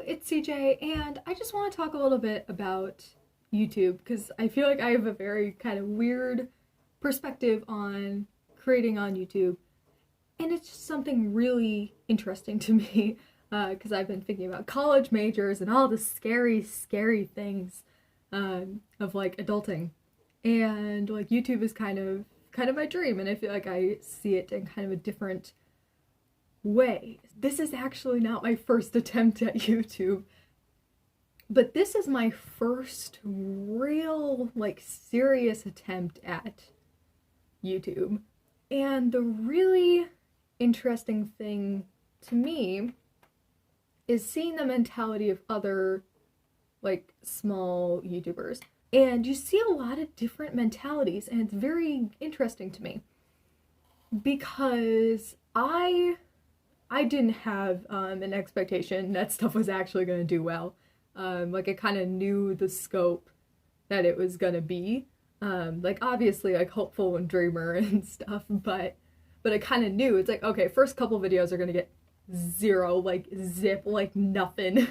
it's CJ, and I just want to talk a little bit about YouTube because I feel like I have a very kind of weird perspective on creating on YouTube, and it's just something really interesting to me because I've been thinking about college majors and all the scary, scary things of like adulting, and like YouTube is kind of my dream, and I feel like I see it in kind of a different way. This is actually not my first attempt at YouTube, but this is my first real, like, serious attempt at YouTube. And the really interesting thing to me is seeing the mentality of other, like, small YouTubers. And you see a lot of different mentalities, and it's very interesting to me because I didn't have an expectation that stuff was actually going to do well. Like, I kind of knew the scope that it was going to be. Like, obviously, like, hopeful and dreamer and stuff, but I kind of knew. It's like, okay, first couple videos are going to get zero, like, zip, like, nothing.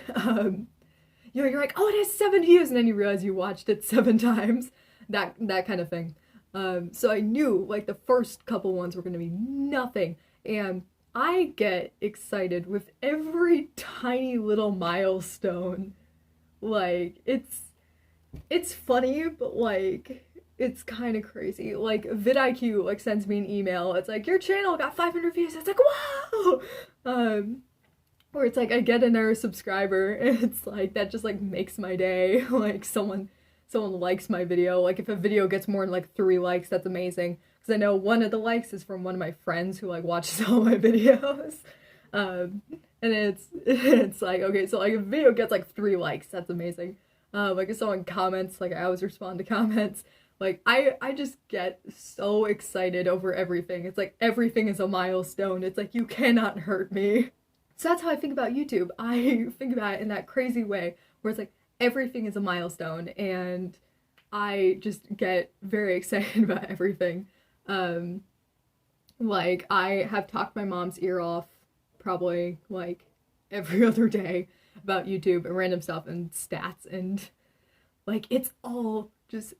You're like, oh, it has 7 views, and then you realize you watched it 7 times. That kind of thing. So I knew, like, the first couple ones were going to be nothing, and I get excited with every tiny little milestone. Like, it's funny, but like, it's kind of crazy. Like, vidIQ like sends me an email. It's like, your channel got 500 views. It's like, wow! Or it's like, I get another subscriber, and it's like, that just like makes my day. Like, someone likes my video. Like, if a video gets more than like 3 likes, that's amazing. Because I know one of the likes is from one of my friends who like watches all my videos. And it's like, okay, so like if a video gets like 3 likes, that's amazing. Like if someone comments, like I always respond to comments. Like I just get so excited over everything. It's like everything is a milestone. It's like, you cannot hurt me. So that's how I think about YouTube. I think about it in that crazy way where it's like everything is a milestone, and I just get very excited about everything. Like, I have talked my mom's ear off probably like every other day about YouTube and random stuff and stats, and like, it's all just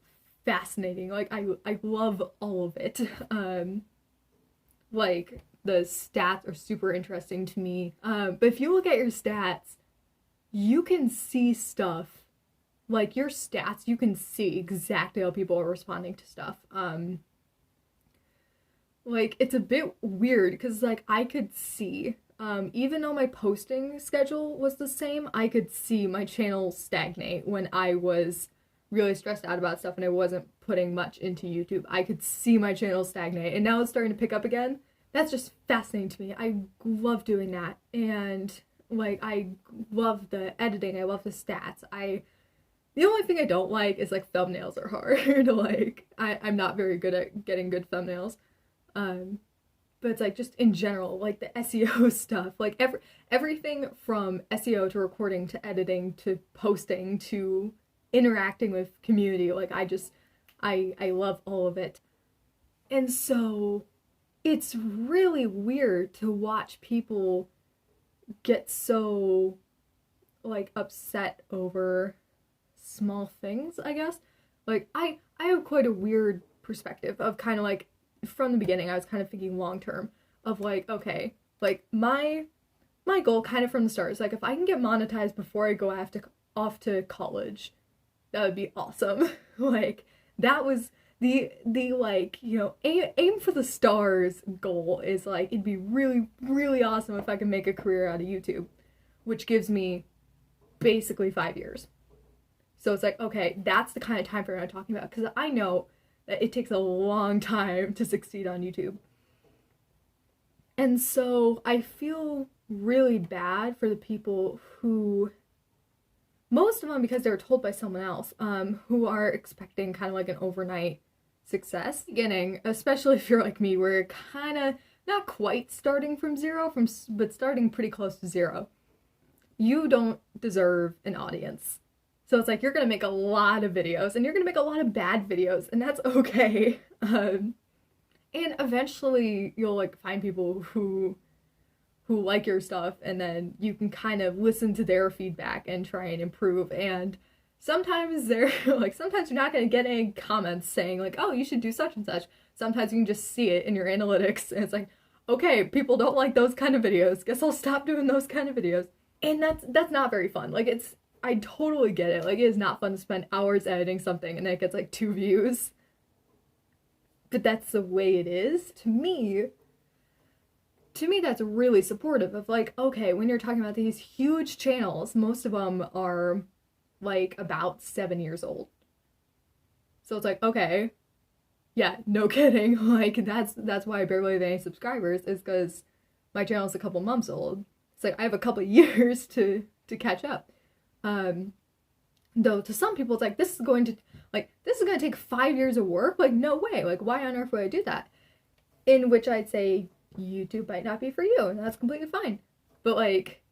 fascinating. Like, I love all of it. Like, the stats are super interesting to me. But if you look at your stats, you can see stuff. Like, your stats, you can see exactly how people are responding to stuff. Like, it's a bit weird because, like, I could see, even though my posting schedule was the same, I could see my channel stagnate when I was really stressed out about stuff and I wasn't putting much into YouTube. I could see my channel stagnate, and now it's starting to pick up again. That's just fascinating to me. I love doing that, and, like, I love the editing, I love the stats. The only thing I don't like is, like, thumbnails are hard. Like, I'm not very good at getting good thumbnails. But it's like, just in general, like the SEO stuff, like everything from SEO to recording to editing to posting to interacting with community, like I love all of it. And so it's really weird to watch people get so like upset over small things, I guess. Like, I have quite a weird perspective of kind of like, from the beginning, I was kind of thinking long term of like, okay, like my goal kind of from the start is like, if I can get monetized before I go off to college, that would be awesome. Like, that was the like, you know, aim for the stars goal is like, it'd be really, really awesome if I can make a career out of YouTube, which gives me basically 5 years. So it's like, okay, that's the kind of time frame I'm talking about, because I know that it takes a long time to succeed on YouTube. And so I feel really bad for the people who, most of them because they were told by someone else, who are expecting kind of like an overnight success beginning, especially if you're like me, where you're kind of not quite starting from zero, but starting pretty close to zero. You don't deserve an audience. So it's like, you're gonna make a lot of videos, and you're gonna make a lot of bad videos, and that's okay. And eventually you'll like find people who who like your stuff, and then you can kind of listen to their feedback and try and improve. And sometimes they're like, sometimes you're not going to get any comments saying like, oh, you should do such and such. Sometimes you can just see it in your analytics, and it's like, okay, people don't like those kind of videos. Guess I'll stop doing those kind of videos. And that's not very fun. Like, I totally get it. Like, it is not fun to spend hours editing something and then it gets like 2 views. But that's the way it is. To me, that's really supportive of like, okay, when you're talking about these huge channels, most of them are like about 7 years old. So it's like, okay, yeah, no kidding. Like, that's why I barely have any subscribers, is because my channel's a couple months old. It's like I have a couple years to catch up. Though to some people it's like, this is going to take 5 years of work. Like, no way. Like, why on earth would I do that? In which I'd say YouTube might not be for you, and that's completely fine. But like,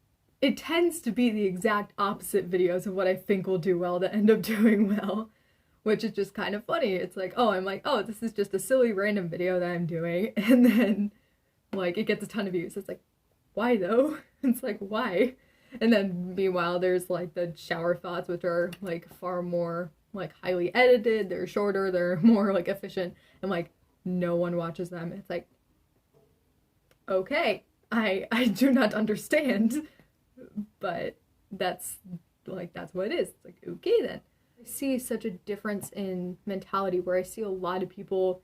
it tends to be the exact opposite videos of what I think will do well that end up doing well, which is just kind of funny. It's like, oh, I'm like, oh, this is just a silly random video that I'm doing, and then like it gets a ton of views. It's like, why though? It's like, why? And then meanwhile there's like the shower thoughts, which are like far more like highly edited, they're shorter, they're more like efficient, and like no one watches them. It's like, okay, I do not understand, but that's what it is. It's like, okay then. I see such a difference in mentality where I see a lot of people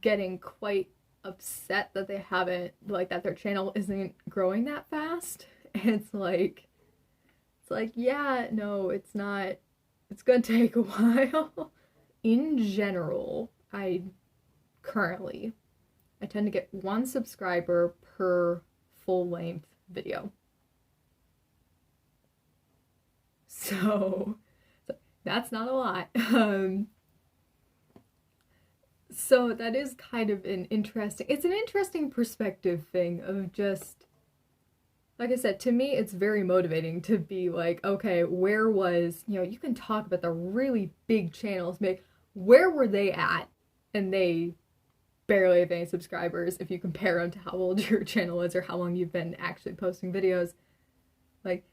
getting quite upset that they haven't, like, that their channel isn't growing that fast. And it's like, yeah, no, it's not. It's gonna take a while. In general, I tend to get 1 subscriber per full-length video. So that's not a lot. So that is kind of an interesting perspective thing of just, like I said, to me it's very motivating to be like, okay, where was, you can talk about the really big channels, where were they at? And they barely have any subscribers if you compare them to how old your channel is or how long you've been actually posting videos. Like,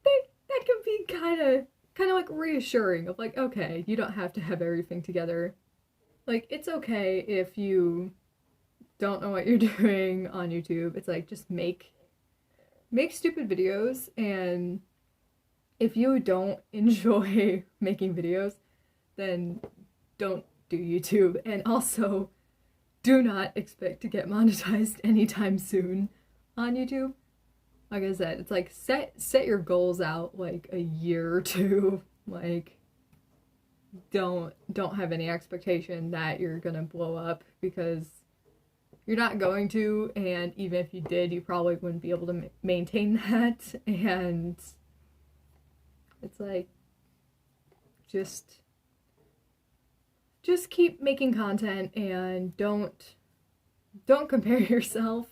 that can be kind of like reassuring of like, okay, you don't have to have everything together. Like, it's okay if you don't know what you're doing on YouTube. It's like, just make stupid videos, and if you don't enjoy making videos, then don't do YouTube. And also, do not expect to get monetized anytime soon on YouTube. Like I said, it's like, set your goals out like a year or two. Like, don't have any expectation that you're gonna blow up, because you're not going to, and even if you did, you probably wouldn't be able to maintain that. And it's like, just keep making content, and don't compare yourself,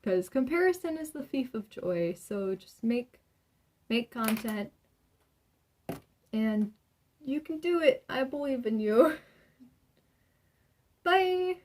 because comparison is the thief of joy. So just make content, and you can do it. I believe in you. Bye!